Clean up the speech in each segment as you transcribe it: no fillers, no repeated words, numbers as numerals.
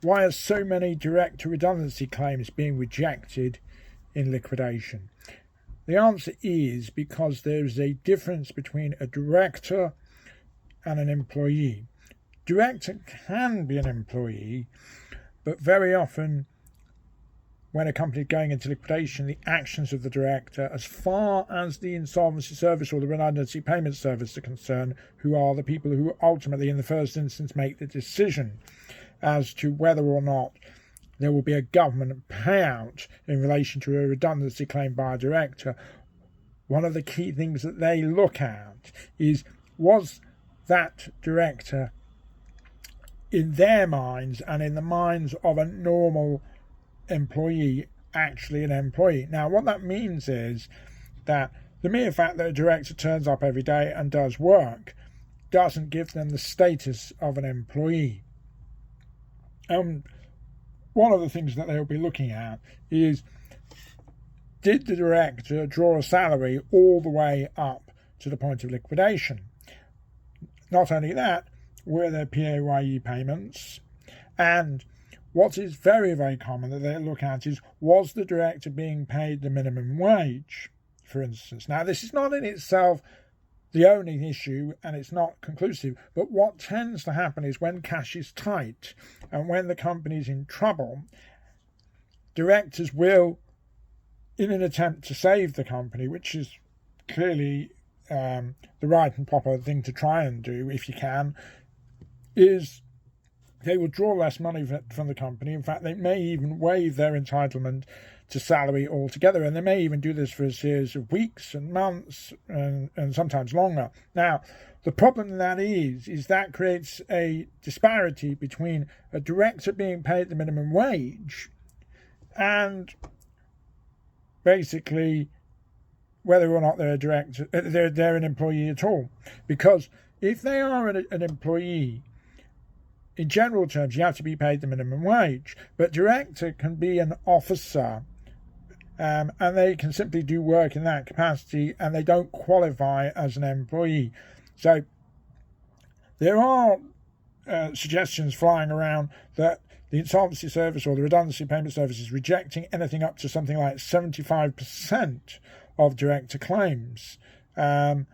why are so many director redundancy claims being rejected in liquidation? The answer is because there is a difference between a director and an employee. Director can be an employee, but very often when a company is going into liquidation, the actions of the director, as far as the insolvency service or the redundancy payment service are concerned, who are the people who ultimately in the first instance make the decision as to whether or not there will be a government payout in relation to a redundancy claim by a director, one of the key things that they look at is, was that director in their minds and in the minds of a normal employee actually an employee? Now, what that means is that the mere fact that a director turns up every day and does work doesn't give them the status of an employee. One of the things that they'll be looking at is, did the director draw a salary all the way up to the point of liquidation? Not only that, were there PAYE payments? And what is very, very common that they look at is, was the director being paid the minimum wage, for instance? Now, this is not in itself the only issue, and it's not conclusive, but what tends to happen is when cash is tight and when the company's in trouble, directors will, in an attempt to save the company, which is clearly the right and proper thing to try and do if you can, is they will draw less money from the company. In fact, they may even waive their entitlement to salary altogether, and they may even do this for a series of weeks and months and sometimes longer. Now, the problem with that is that creates a disparity between a director being paid the minimum wage and basically whether or not they're a director, they're an employee at all. Because if they are an employee, in general terms, you have to be paid the minimum wage. But director can be an officer, and they can simply do work in that capacity, and they don't qualify as an employee. So there are suggestions flying around that the insolvency service or the redundancy payment service is rejecting anything up to something like 75% of director claims. And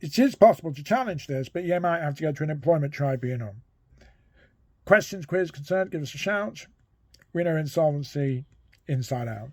it is possible to challenge this, but you might have to go to an employment tribunal. Questions, queries, concerns, give us a shout. We know insolvency inside out.